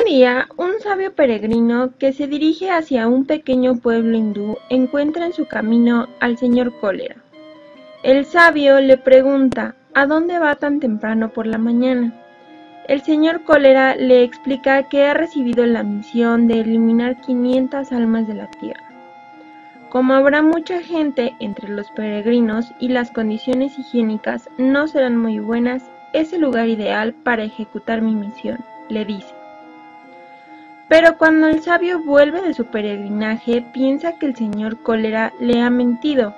día, un sabio peregrino que se dirige hacia un pequeño pueblo hindú encuentra en su camino al señor Cólera. El sabio le pregunta ¿a dónde va tan temprano por la mañana? El señor Cólera le explica que ha recibido la misión de eliminar 500 almas de la tierra. Como habrá mucha gente entre los peregrinos y las condiciones higiénicas no serán muy buenas, es el lugar ideal para ejecutar mi misión, le dice. Pero cuando el sabio vuelve de su peregrinaje, piensa que el señor Cólera le ha mentido,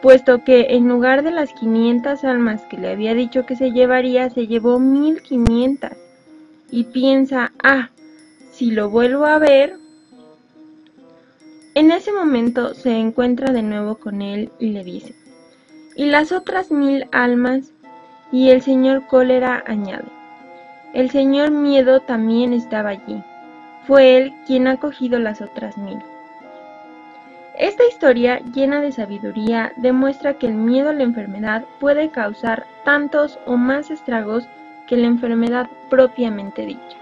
puesto que en lugar de las 500 almas que le había dicho que se llevaría, se llevó 1500, y piensa, si lo vuelvo a ver. En ese momento se encuentra de nuevo con él y le dice, ¿y las otras 1000 almas? Y el señor Cólera añade, el señor Miedo también estaba allí. Fue él quien ha cogido las otras 1000. Esta historia, llena de sabiduría, demuestra que el miedo a la enfermedad puede causar tantos o más estragos que la enfermedad propiamente dicha.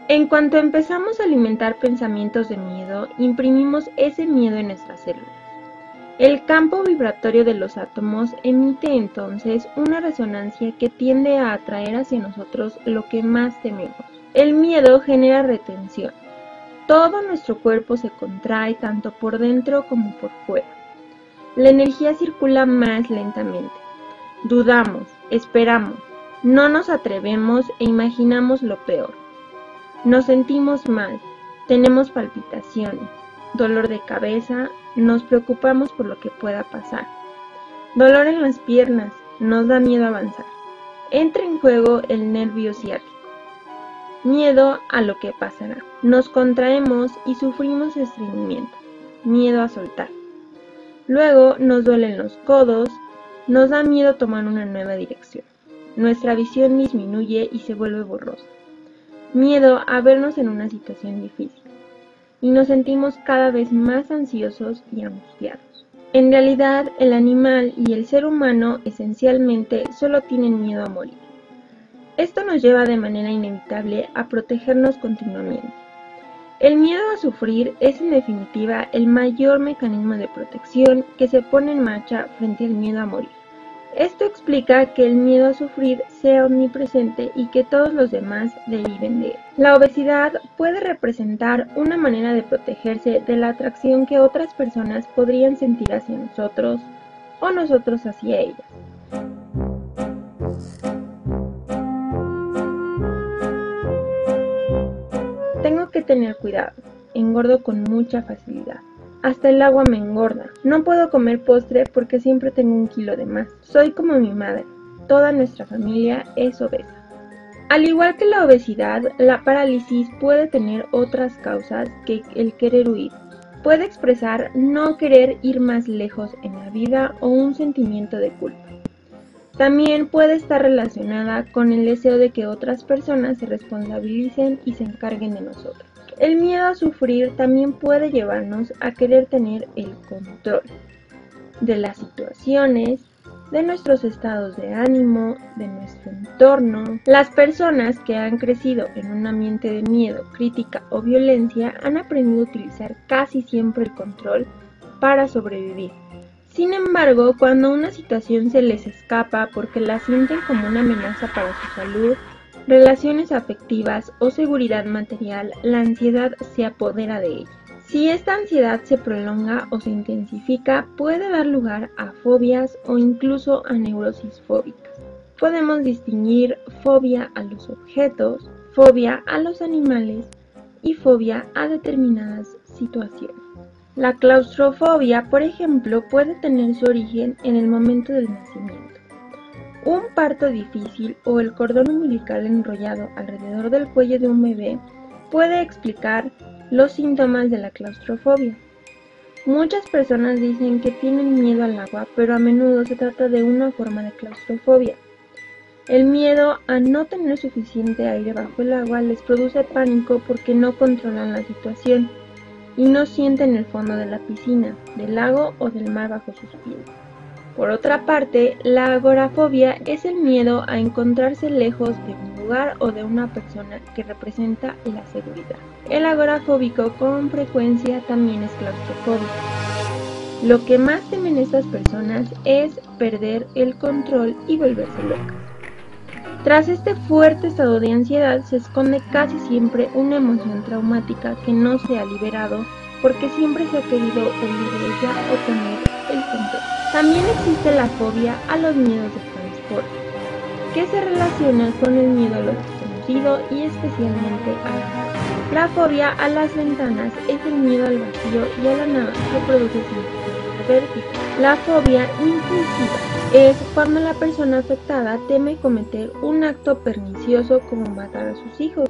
En cuanto empezamos a alimentar pensamientos de miedo, imprimimos ese miedo en nuestras células. El campo vibratorio de los átomos emite entonces una resonancia que tiende a atraer hacia nosotros lo que más tememos. El miedo genera retención. Todo nuestro cuerpo se contrae tanto por dentro como por fuera. La energía circula más lentamente. Dudamos, esperamos, no nos atrevemos e imaginamos lo peor. Nos sentimos mal, tenemos palpitaciones, dolor de cabeza, nos preocupamos por lo que pueda pasar. Dolor en las piernas, nos da miedo avanzar. Entra en juego el nervio ciático. Miedo a lo que pasará. Nos contraemos y sufrimos estreñimiento, miedo a soltar. Luego nos duelen los codos, nos da miedo tomar una nueva dirección. Nuestra visión disminuye y se vuelve borrosa. Miedo a vernos en una situación difícil. Y nos sentimos cada vez más ansiosos y angustiados. En realidad, el animal y el ser humano esencialmente solo tienen miedo a morir. Esto nos lleva de manera inevitable a protegernos continuamente. El miedo a sufrir es en definitiva el mayor mecanismo de protección que se pone en marcha frente al miedo a morir. Esto explica que el miedo a sufrir sea omnipresente y que todos los demás deriven de él. La obesidad puede representar una manera de protegerse de la atracción que otras personas podrían sentir hacia nosotros o nosotros hacia ellas. Tengo que tener cuidado, engordo con mucha facilidad. Hasta el agua me engorda. No puedo comer postre porque siempre tengo 1 kilo de más. Soy como mi madre. Toda nuestra familia es obesa. Al igual que la obesidad, la parálisis puede tener otras causas que el querer huir. Puede expresar no querer ir más lejos en la vida o un sentimiento de culpa. También puede estar relacionada con el deseo de que otras personas se responsabilicen y se encarguen de nosotros. El miedo a sufrir también puede llevarnos a querer tener el control de las situaciones, de nuestros estados de ánimo, de nuestro entorno. Las personas que han crecido en un ambiente de miedo, crítica o violencia han aprendido a utilizar casi siempre el control para sobrevivir. Sin embargo, cuando una situación se les escapa porque la sienten como una amenaza para su salud, relaciones afectivas o seguridad material, la ansiedad se apodera de ella. Si esta ansiedad se prolonga o se intensifica, puede dar lugar a fobias o incluso a neurosis fóbicas. Podemos distinguir fobia a los objetos, fobia a los animales y fobia a determinadas situaciones. La claustrofobia, por ejemplo, puede tener su origen en el momento del nacimiento. Un parto difícil o el cordón umbilical enrollado alrededor del cuello de un bebé puede explicar los síntomas de la claustrofobia. Muchas personas dicen que tienen miedo al agua, pero a menudo se trata de una forma de claustrofobia. El miedo a no tener suficiente aire bajo el agua les produce pánico porque no controlan la situación y no sienten el fondo de la piscina, del lago o del mar bajo sus pies. Por otra parte, la agorafobia es el miedo a encontrarse lejos de un lugar o de una persona que representa la seguridad. El agorafóbico con frecuencia también es claustrofóbico. Lo que más temen estas personas es perder el control y volverse locas. Tras este fuerte estado de ansiedad se esconde casi siempre una emoción traumática que no se ha liberado porque siempre se ha querido huir de ella o tener el control. También existe la fobia a los miedos de transporte, que se relaciona con el miedo a lo desconocido y especialmente a la nada. La fobia a las ventanas es el miedo al vacío y a la nada que produce sensaciones de vértigo. La fobia impulsiva es cuando la persona afectada teme cometer un acto pernicioso como matar a sus hijos.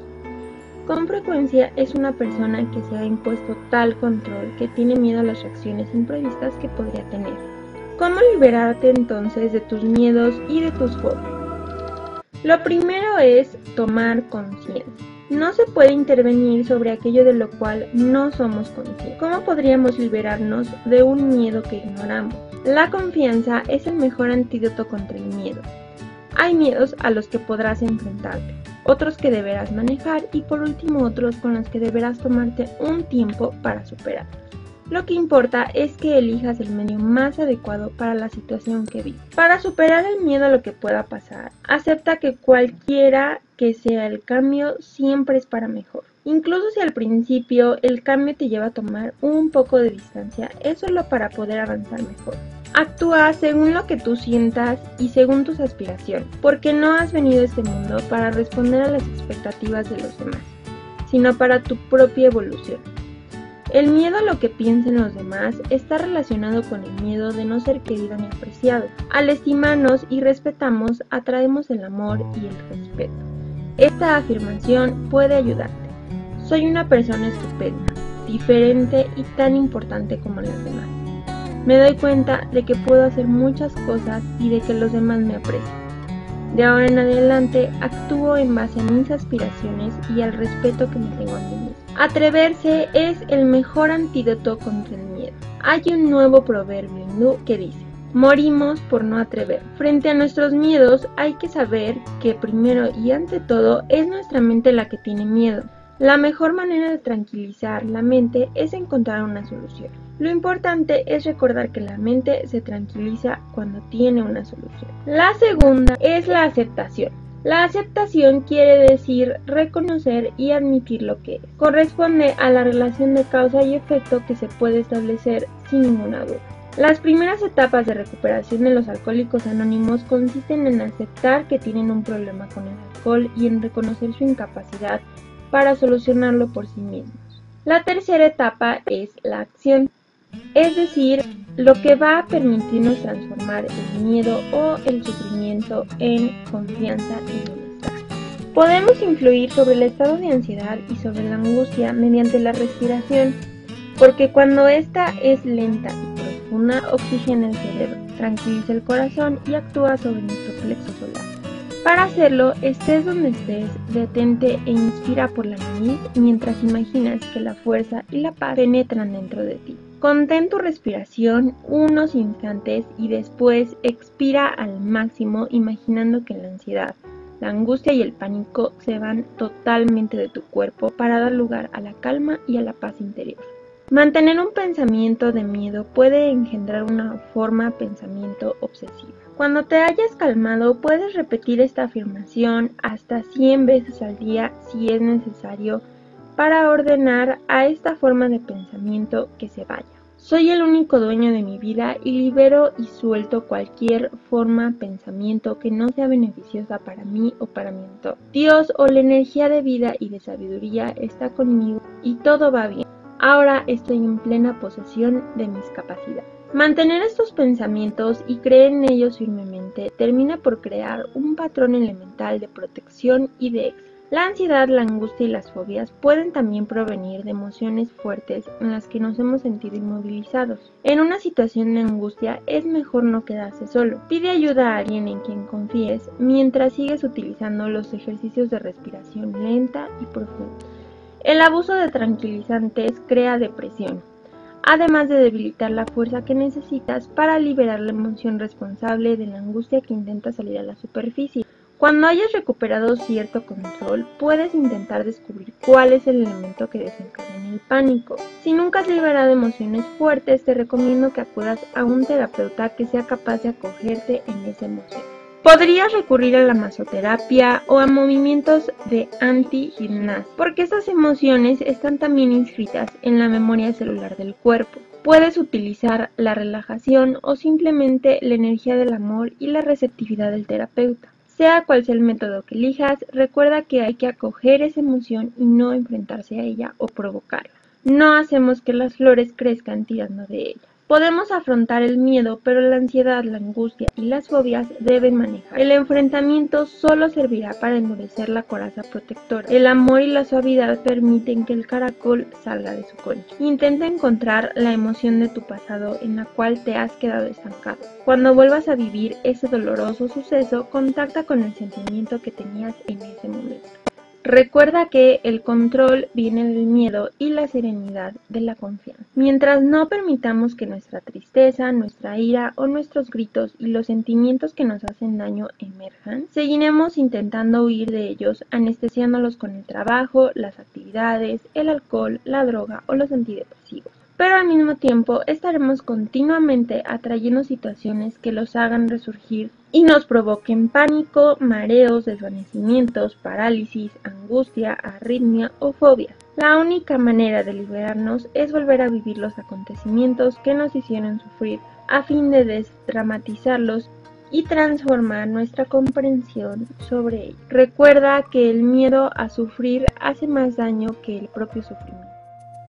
Con frecuencia es una persona que se ha impuesto tal control que tiene miedo a las reacciones imprevistas que podría tener. ¿Cómo liberarte entonces de tus miedos y de tus fobias? Lo primero es tomar conciencia. No se puede intervenir sobre aquello de lo cual no somos conscientes. ¿Cómo podríamos liberarnos de un miedo que ignoramos? La confianza es el mejor antídoto contra el miedo. Hay miedos a los que podrás enfrentarte, otros que deberás manejar y por último otros con los que deberás tomarte un tiempo para superar. Lo que importa es que elijas el medio más adecuado para la situación que vives. Para superar el miedo a lo que pueda pasar, acepta que cualquiera que sea el cambio siempre es para mejor. Incluso si al principio el cambio te lleva a tomar un poco de distancia, es solo para poder avanzar mejor. Actúa según lo que tú sientas y según tus aspiraciones, porque no has venido a este mundo para responder a las expectativas de los demás, sino para tu propia evolución. El miedo a lo que piensen los demás está relacionado con el miedo de no ser querido ni apreciado. Al estimarnos y respetarnos, atraemos el amor y el respeto. Esta afirmación puede ayudarte. Soy una persona estupenda, diferente y tan importante como las demás. Me doy cuenta de que puedo hacer muchas cosas y de que los demás me aprecian. De ahora en adelante actúo en base a mis aspiraciones y al respeto que me tengo a mí mismo. Atreverse es el mejor antídoto contra el miedo. Hay un nuevo proverbio hindú que dice: morimos por no atrever. Frente a nuestros miedos hay que saber que primero y ante todo es nuestra mente la que tiene miedo. La mejor manera de tranquilizar la mente es encontrar una solución. Lo importante es recordar que la mente se tranquiliza cuando tiene una solución. La segunda es la aceptación. La aceptación quiere decir reconocer y admitir lo que es. Corresponde a la relación de causa y efecto que se puede establecer sin ninguna duda. Las primeras etapas de recuperación de los alcohólicos anónimos consisten en aceptar que tienen un problema con el alcohol y en reconocer su incapacidad para solucionarlo por sí mismos. La tercera etapa es la acción, es decir, lo que va a permitirnos transformar el miedo o el sufrimiento en confianza y bienestar. Podemos influir sobre el estado de ansiedad y sobre la angustia mediante la respiración, porque cuando esta es lenta y profunda, oxigena el cerebro, tranquiliza el corazón y actúa sobre nuestro plexo solar. Para hacerlo, estés donde estés, detente e inspira por la nariz mientras imaginas que la fuerza y la paz penetran dentro de ti. Contén tu respiración unos instantes y después expira al máximo imaginando que la ansiedad, la angustia y el pánico se van totalmente de tu cuerpo para dar lugar a la calma y a la paz interior. Mantener un pensamiento de miedo puede engendrar una forma de pensamiento obsesiva. Cuando te hayas calmado, puedes repetir esta afirmación hasta 100 veces al día si es necesario para ordenar a esta forma de pensamiento que se vaya. Soy el único dueño de mi vida y libero y suelto cualquier forma de pensamiento que no sea beneficiosa para mí o para mi entorno. Dios o la energía de vida y de sabiduría está conmigo y todo va bien. Ahora estoy en plena posesión de mis capacidades. Mantener estos pensamientos y creer en ellos firmemente termina por crear un patrón elemental de protección y de éxito. La ansiedad, la angustia y las fobias pueden también provenir de emociones fuertes en las que nos hemos sentido inmovilizados. En una situación de angustia es mejor no quedarse solo. Pide ayuda a alguien en quien confíes mientras sigues utilizando los ejercicios de respiración lenta y profunda. El abuso de tranquilizantes crea depresión. además de debilitar la fuerza que necesitas para liberar la emoción responsable de la angustia que intenta salir a la superficie. Cuando hayas recuperado cierto control, puedes intentar descubrir cuál es el elemento que desencadena el pánico. Si nunca has liberado emociones fuertes, te recomiendo que acudas a un terapeuta que sea capaz de acogerte en esa emoción. Podrías recurrir a la masoterapia o a movimientos de anti-gimnasia, porque esas emociones están también inscritas en la memoria celular del cuerpo. Puedes utilizar la relajación o simplemente la energía del amor y la receptividad del terapeuta. Sea cual sea el método que elijas, recuerda que hay que acoger esa emoción y no enfrentarse a ella o provocarla. No hacemos que las flores crezcan tirando de ellas. Podemos afrontar el miedo, pero la ansiedad, la angustia y las fobias deben manejar. El enfrentamiento solo servirá para endurecer la coraza protectora. El amor y la suavidad permiten que el caracol salga de su concha. Intenta encontrar la emoción de tu pasado en la cual te has quedado estancado. Cuando vuelvas a vivir ese doloroso suceso, contacta con el sentimiento que tenías en ese momento. Recuerda que el control viene del miedo y la serenidad de la confianza. Mientras no permitamos que nuestra tristeza, nuestra ira o nuestros gritos y los sentimientos que nos hacen daño emerjan, seguiremos intentando huir de ellos, anestesiándolos con el trabajo, las actividades, el alcohol, la droga o los antidepresivos. Pero al mismo tiempo estaremos continuamente atrayendo situaciones que los hagan resurgir y nos provoquen pánico, mareos, desvanecimientos, parálisis, angustia, arritmia o fobia. La única manera de liberarnos es volver a vivir los acontecimientos que nos hicieron sufrir a fin de desdramatizarlos y transformar nuestra comprensión sobre ellos. Recuerda que el miedo a sufrir hace más daño que el propio sufrimiento.